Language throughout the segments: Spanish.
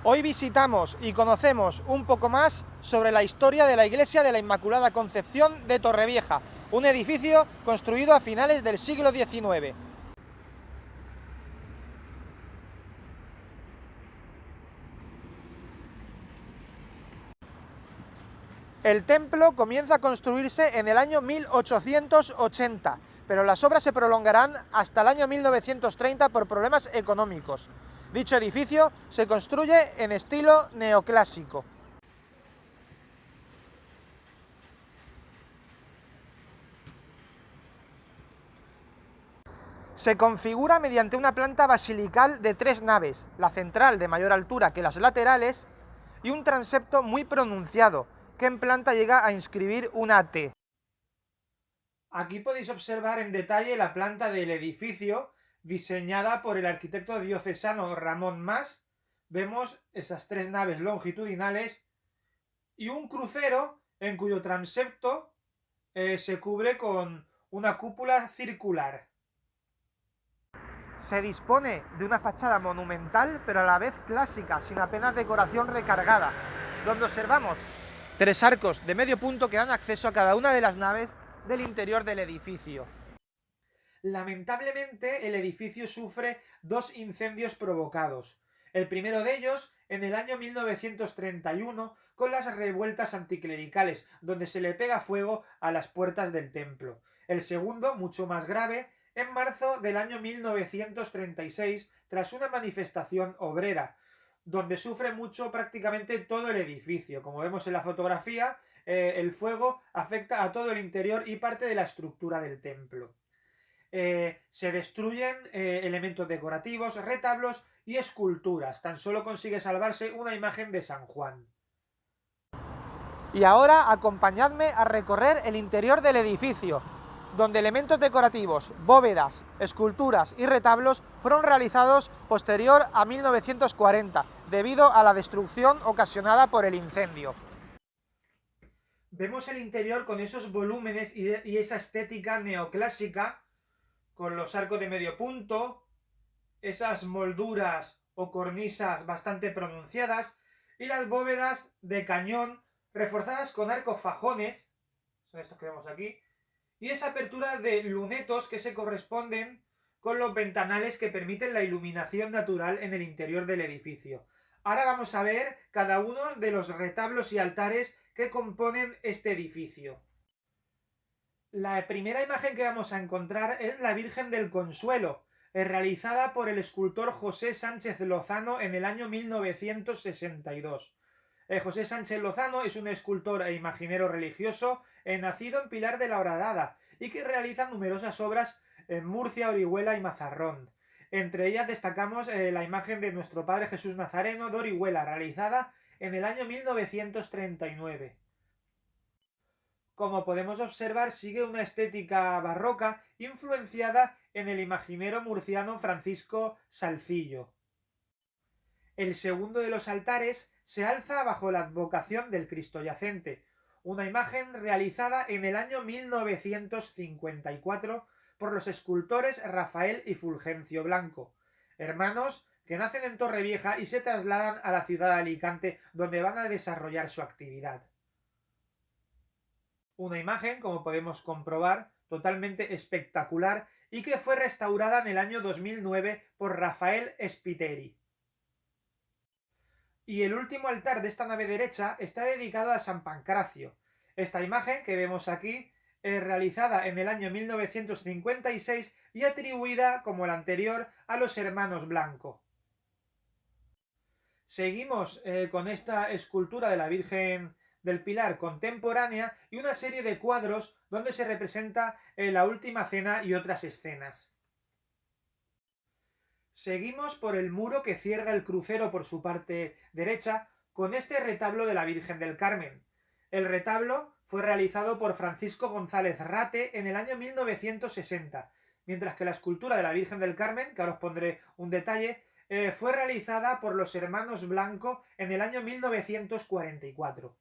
Hoy visitamos y conocemos un poco más sobre la historia de la Iglesia de la Inmaculada Concepción de Torrevieja, un edificio construido a finales del siglo XIX. El templo comienza a construirse en el año 1880, pero las obras se prolongarán hasta el año 1930 por problemas económicos. Dicho edificio se construye en estilo neoclásico. Se configura mediante una planta basilical de 3 naves, la central de mayor altura que las laterales y un transepto muy pronunciado, que en planta llega a inscribir una T. Aquí podéis observar en detalle la planta del edificio, diseñada por el arquitecto diocesano Ramón Mas. Vemos esas 3 naves longitudinales y un crucero en cuyo transepto se cubre con una cúpula circular. Se dispone de una fachada monumental, pero a la vez clásica, sin apenas decoración recargada, donde observamos 3 arcos de medio punto que dan acceso a cada una de las naves del interior del edificio. Lamentablemente, el edificio sufre 2 incendios provocados. El primero de ellos en el año 1931 con las revueltas anticlericales, donde se le pega fuego a las puertas del templo. El segundo, mucho más grave, en marzo del año 1936, tras una manifestación obrera, donde sufre mucho prácticamente todo el edificio. Como vemos en la fotografía, el fuego afecta a todo el interior y parte de la estructura del templo. Se destruyen elementos decorativos, retablos y esculturas. Tan solo consigue salvarse una imagen de San Juan. Y ahora acompañadme a recorrer el interior del edificio, donde elementos decorativos, bóvedas, esculturas y retablos fueron realizados posterior a 1940, debido a la destrucción ocasionada por el incendio. Vemos el interior con esos volúmenes y esa estética neoclásica, con los arcos de medio punto, esas molduras o cornisas bastante pronunciadas y las bóvedas de cañón reforzadas con arcos fajones, son estos que vemos aquí, y esa apertura de lunetos que se corresponden con los ventanales que permiten la iluminación natural en el interior del edificio. Ahora vamos a ver cada uno de los retablos y altares que componen este edificio. La primera imagen que vamos a encontrar es la Virgen del Consuelo, realizada por el escultor José Sánchez Lozano en el año 1962. José Sánchez Lozano es un escultor e imaginero religioso nacido en Pilar de la Horadada y que realiza numerosas obras en Murcia, Orihuela y Mazarrón. Entre ellas destacamos la imagen de nuestro Padre Jesús Nazareno de Orihuela, realizada en el año 1939. Como podemos observar, sigue una estética barroca influenciada en el imaginero murciano Francisco Salcillo. El segundo de los altares se alza bajo la advocación del Cristo Yacente, una imagen realizada en el año 1954 por los escultores Rafael y Fulgencio Blanco, hermanos que nacen en Torrevieja y se trasladan a la ciudad de Alicante, donde van a desarrollar su actividad. Una imagen, como podemos comprobar, totalmente espectacular y que fue restaurada en el año 2009 por Rafael Spiteri. Y el último altar de esta nave derecha está dedicado a San Pancracio. Esta imagen que vemos aquí es realizada en el año 1956 y atribuida, como la anterior, a los hermanos Blanco. Seguimos con esta escultura de la Virgen del Pilar contemporánea y una serie de cuadros donde se representa la Última Cena y otras escenas. Seguimos por el muro que cierra el crucero por su parte derecha con este retablo de la Virgen del Carmen. El retablo fue realizado por Francisco González Rate en el año 1960, mientras que la escultura de la Virgen del Carmen, que ahora os pondré un detalle, fue realizada por los hermanos Blanco en el año 1944.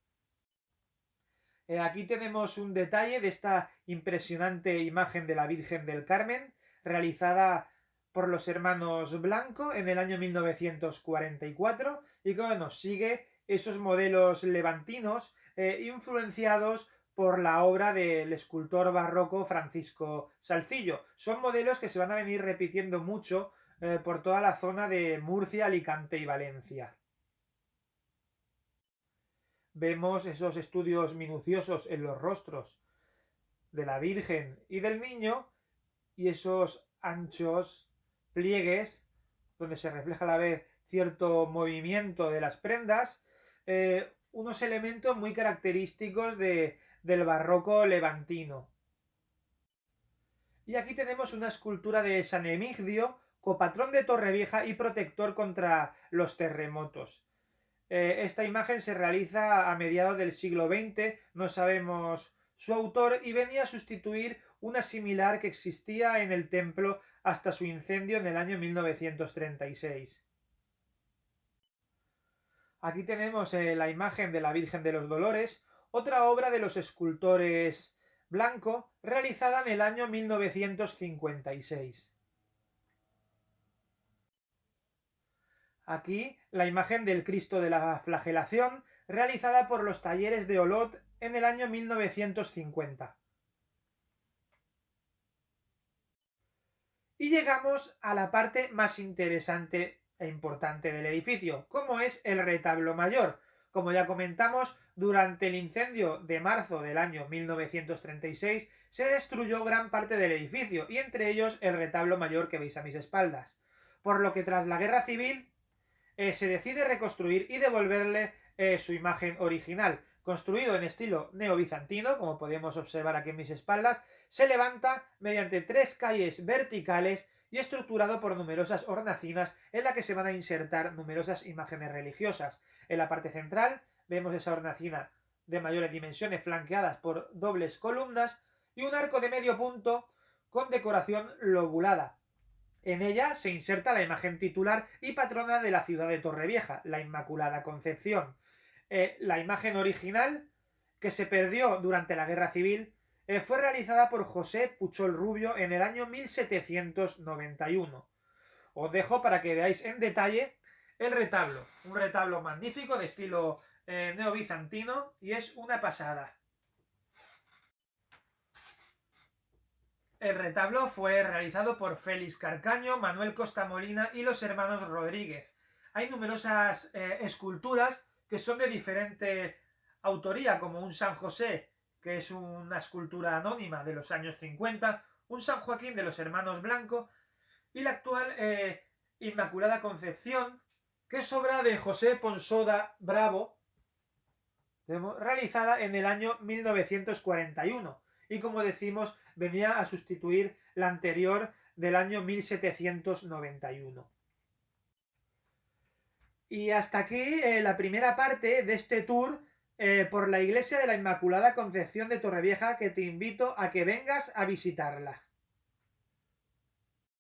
Aquí tenemos un detalle de esta impresionante imagen de la Virgen del Carmen, realizada por los hermanos Blanco en el año 1944 y que bueno, sigue esos modelos levantinos influenciados por la obra del escultor barroco Francisco Salcillo. Son modelos que se van a venir repitiendo mucho por toda la zona de Murcia, Alicante y Valencia. Vemos esos estudios minuciosos en los rostros de la Virgen y del Niño y esos anchos pliegues donde se refleja a la vez cierto movimiento de las prendas, unos elementos muy característicos del barroco levantino. Y aquí tenemos una escultura de San Emigdio, copatrón de Torrevieja y protector contra los terremotos. Esta imagen se realiza a mediados del siglo XX, no sabemos su autor, y venía a sustituir una similar que existía en el templo hasta su incendio en el año 1936. Aquí tenemos la imagen de la Virgen de los Dolores, otra obra de los escultores Blanco, realizada en el año 1956. Aquí la imagen del Cristo de la Flagelación, realizada por los talleres de Olot en el año 1950. Y llegamos a la parte más interesante e importante del edificio, como es el retablo mayor. Como ya comentamos, durante el incendio de marzo del año 1936 se destruyó gran parte del edificio, y entre ellos el retablo mayor que veis a mis espaldas. Por lo que tras la guerra civil se decide reconstruir y devolverle su imagen original. Construido en estilo neobizantino, como podemos observar aquí en mis espaldas, se levanta mediante 3 calles verticales y estructurado por numerosas hornacinas en la que se van a insertar numerosas imágenes religiosas. En la parte central vemos esa hornacina de mayores dimensiones flanqueadas por dobles columnas y un arco de medio punto con decoración lobulada. En ella se inserta la imagen titular y patrona de la ciudad de Torrevieja, la Inmaculada Concepción. La imagen original, que se perdió durante la Guerra Civil, fue realizada por José Puchol Rubio en el año 1791. Os dejo para que veáis en detalle el retablo. Un retablo magnífico de estilo neobizantino y es una pasada. El retablo fue realizado por Félix Carcaño, Manuel Costamolina y los hermanos Rodríguez. Hay numerosas esculturas que son de diferente autoría, como un San José, que es una escultura anónima de los años 50, un San Joaquín de los hermanos Blanco y la actual Inmaculada Concepción, que es obra de José Ponsoda Bravo, realizada en el año 1941 y, como decimos, venía a sustituir la anterior del año 1791. Y hasta aquí la primera parte de este tour por la iglesia de la Inmaculada Concepción de Torrevieja, que te invito a que vengas a visitarla.